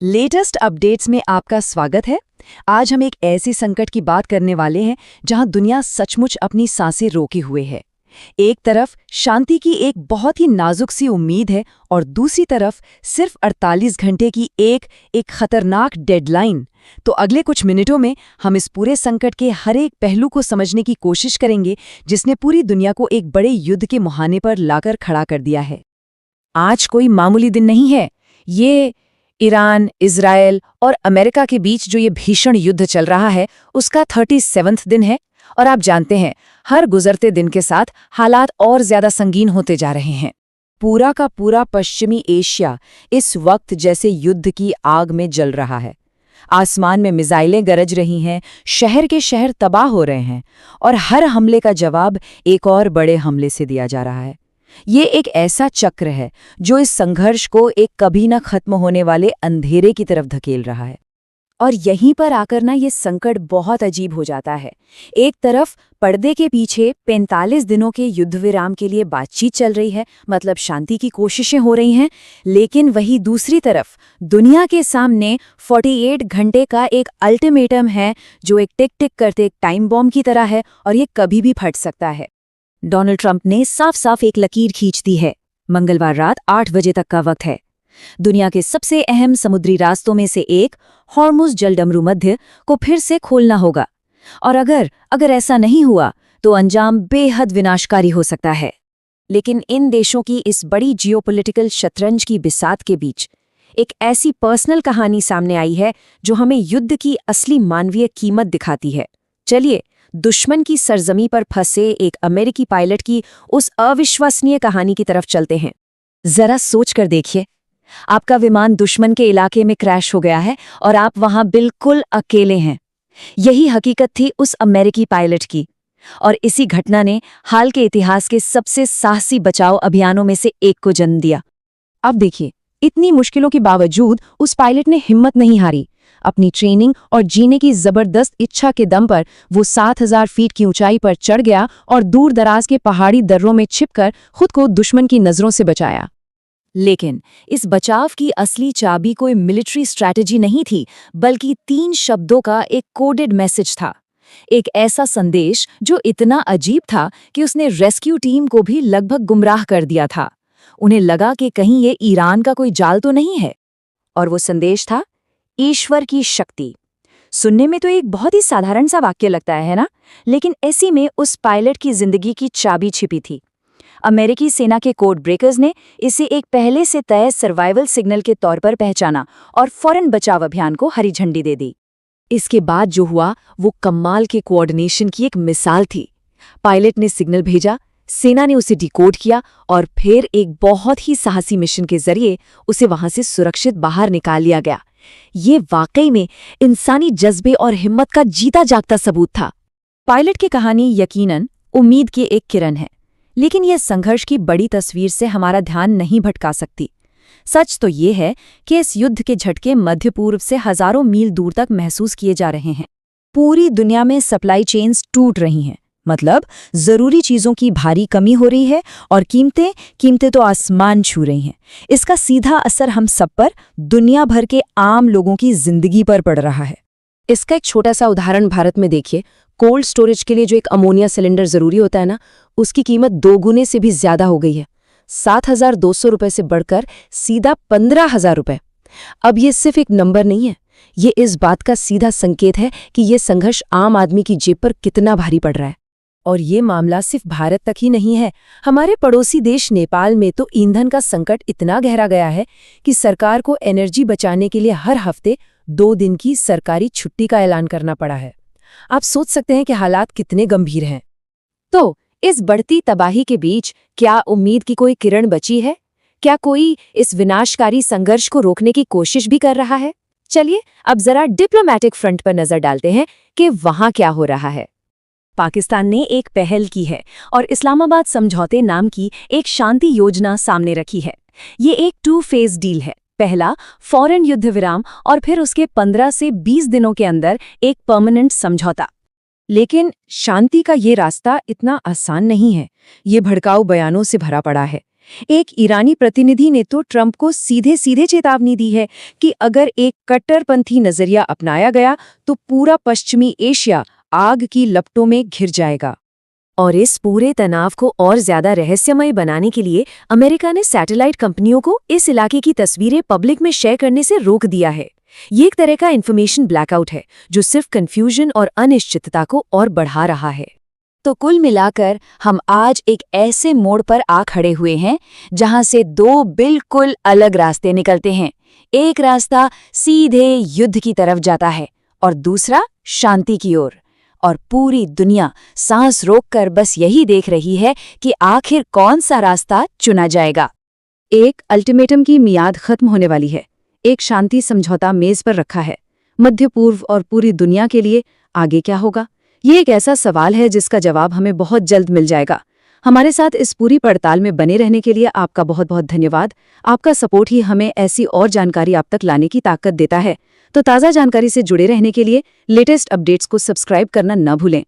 Latest updates में आपका स्वागत है। आज हम एक ऐसे संकट की बात करने वाले हैं जहां दुनिया सचमुच अपनी सांसें रोके हुए है। एक तरफ शांति की एक बहुत ही नाजुक सी उम्मीद है और दूसरी तरफ सिर्फ 48 घंटे की एक खतरनाक डेडलाइन। तो अगले कुछ मिनटों में हम इस पूरे संकट के हर एक पहलू को समझने की कोशिश करेंगे जिसने पूरी दुनिया को एक बड़े युद्ध के मुहाने पर लाकर खड़ा कर दिया है। आज कोई मामूली दिन नहीं है। ये ईरान, इजराइल और अमेरिका के बीच जो ये भीषण युद्ध चल रहा है उसका 37वां दिन है। और आप जानते हैं, हर गुजरते दिन के साथ हालात और ज्यादा संगीन होते जा रहे हैं। पूरा का पूरा पश्चिमी एशिया इस वक्त जैसे युद्ध की आग में जल रहा है। आसमान में मिसाइलें गरज रही हैं, शहर के शहर तबाह हो रहे हैं और हर हमले का जवाब एक और बड़े हमले से दिया जा रहा है। ये एक ऐसा चक्र है जो इस संघर्ष को एक कभी न खत्म होने वाले अंधेरे की तरफ धकेल रहा है। और यहीं पर आकर ये संकट बहुत अजीब हो जाता है। एक तरफ पर्दे के पीछे 45 दिनों के युद्ध विराम के लिए बातचीत चल रही है, मतलब शांति की कोशिशें हो रही हैं, लेकिन वही दूसरी तरफ दुनिया के सामने 48 घंटे का एक अल्टीमेटम है जो एक टिक टिक करते एक टाइम बॉम्ब की तरह है और ये कभी भी फट सकता है। डोनाल्ड ट्रंप ने साफ साफ एक लकीर खींच दी है। मंगलवार रात 8 बजे तक का वक्त है। दुनिया के सबसे अहम समुद्री रास्तों में से एक हॉर्मुज़ जलडमरू मध्य को फिर से खोलना होगा और अगर ऐसा नहीं हुआ तो अंजाम बेहद विनाशकारी हो सकता है। लेकिन इन देशों की इस बड़ी जियोपॉलिटिकल शतरंज की बिसात के बीच एक ऐसी पर्सनल कहानी सामने आई है जो हमें युद्ध की असली मानवीय कीमत दिखाती है। चलिए दुश्मन की सरजमी पर फंसे एक अमेरिकी पायलट की उस अविश्वसनीय कहानी की तरफ चलते हैं। जरा सोच कर देखिए, आपका विमान दुश्मन के इलाके में क्रैश हो गया है और आप वहां बिल्कुल अकेले हैं। यही हकीकत थी उस अमेरिकी पायलट की और इसी घटना ने हाल के इतिहास के सबसे साहसी बचाव अभियानों में से एक को जन्म दिया। अब देखिए, इतनी मुश्किलों के बावजूद उस पायलट ने हिम्मत नहीं हारी। अपनी ट्रेनिंग और जीने की जबरदस्त इच्छा के दम पर वो 7000 फीट की ऊंचाई पर चढ़ गया और दूर दराज के पहाड़ी दर्रों में छिपकर खुद को दुश्मन की नजरों से बचाया। लेकिन इस बचाव की असली चाबी कोई मिलिट्री स्ट्रैटेजी नहीं थी, बल्कि 3 शब्दों का एक कोडेड मैसेज था। एक ऐसा संदेश जो इतना अजीब था कि उसने रेस्क्यू टीम को भी लगभग गुमराह कर दिया था। उन्हें लगा कि कहीं ये ईरान का कोई जाल तो नहीं है। और वो संदेश था ईश्वर की शक्ति। सुनने में तो एक बहुत ही साधारण सा वाक्य लगता है ना, लेकिन ऐसी में उस पायलट की जिंदगी की चाबी छिपी थी। अमेरिकी सेना के कोड ब्रेकर्स ने इसे एक पहले से तय सर्वाइवल सिग्नल के तौर पर पहचाना और फौरन बचाव अभियान को हरी झंडी दे दी। इसके बाद जो हुआ वो कमाल के कोऑर्डिनेशन की एक मिसाल थी। पायलट ने सिग्नल भेजा, सेना ने उसे डिकोड किया और फिर एक बहुत ही साहसी मिशन के जरिए उसे वहां से सुरक्षित बाहर निकाल लिया गया। ये वाकई में इंसानी जज्बे और हिम्मत का जीता जागता सबूत था। पायलट की कहानी यकीनन उम्मीद की एक किरण है, लेकिन यह संघर्ष की बड़ी तस्वीर से हमारा ध्यान नहीं भटका सकती। सच तो ये है कि इस युद्ध के झटके मध्य पूर्व से हजारों मील दूर तक महसूस किए जा रहे हैं। पूरी दुनिया में सप्लाई चेन्स टूट रही हैं, मतलब जरूरी चीजों की भारी कमी हो रही है और कीमतें तो आसमान छू रही हैं। इसका सीधा असर हम सब पर, दुनिया भर के आम लोगों की जिंदगी पर पड़ रहा है। इसका एक छोटा सा उदाहरण भारत में देखिए। कोल्ड स्टोरेज के लिए जो एक अमोनिया सिलेंडर जरूरी होता है ना, उसकी कीमत 2 गुने से भी ज्यादा हो गई है। 7,200 रुपए से बढ़कर सीधा 15,000 रुपए। अब ये सिर्फ एक नंबर नहीं है, ये इस बात का सीधा संकेत है कि ये संघर्ष आम आदमी की जेब पर कितना भारी पड़ रहा है। और ये मामला सिर्फ भारत तक ही नहीं है। हमारे पड़ोसी देश नेपाल में तो ईंधन का संकट इतना गहरा गया है कि सरकार को एनर्जी बचाने के लिए हर हफ्ते 2 दिन की सरकारी छुट्टी का ऐलान करना पड़ा है। आप सोच सकते हैं कि हालात कितने गंभीर हैं। तो इस बढ़ती तबाही के बीच क्या उम्मीद की कोई किरण बची है? क्या कोई इस विनाशकारी संघर्ष को रोकने की कोशिश भी कर रहा है? चलिए अब जरा डिप्लोमैटिक फ्रंट पर नजर डालते हैं कि वहां क्या हो रहा है। पाकिस्तान ने एक पहल की है और इस्लामाबाद समझौते नाम की एक शांति योजना सामने रखी है। ये एक 2 फेज डील है। पहला, फौरन युद्ध विराम और फिर उसके 15 से 20 दिनों के अंदर एक परमानेंट समझौता। लेकिन शांति का ये रास्ता इतना आसान नहीं है। ये भड़काऊ बयानों से भरा पड़ा है। एक ईरानी प्रतिनिधि ने तो ट्रंप को सीधे सीधे चेतावनी दी है कि अगर एक कट्टरपंथी नजरिया अपनाया गया तो पूरा पश्चिमी एशिया आग की लपटों में घिर जाएगा। और इस पूरे तनाव को और ज्यादा रहस्यमय बनाने के लिए अमेरिका ने सैटेलाइट कंपनियों को इस इलाके की तस्वीरें पब्लिक में शेयर करने से रोक दिया है। ये एक तरह का इन्फॉर्मेशन ब्लैकआउट है जो सिर्फ कंफ्यूजन और अनिश्चितता को और बढ़ा रहा है। तो कुल मिलाकर हम आज एक ऐसे मोड़ पर आ खड़े हुए हैं जहां से दो बिल्कुल अलग रास्ते निकलते हैं। एक रास्ता सीधे युद्ध की तरफ जाता है और दूसरा शांति की ओर। और पूरी दुनिया सांस रोककर बस यही देख रही है कि आखिर कौन सा रास्ता चुना जाएगा। एक अल्टीमेटम की मियाद खत्म होने वाली है, एक शांति समझौता मेज पर रखा है। मध्य पूर्व और पूरी दुनिया के लिए आगे क्या होगा, ये एक ऐसा सवाल है जिसका जवाब हमें बहुत जल्द मिल जाएगा। हमारे साथ इस पूरी पड़ताल में बने रहने के लिए आपका बहुत बहुत धन्यवाद। आपका सपोर्ट ही हमें ऐसी और जानकारी आप तक लाने की ताकत देता है। तो ताज़ा जानकारी से जुड़े रहने के लिए लेटेस्ट अपडेट्स को सब्सक्राइब करना न भूलें।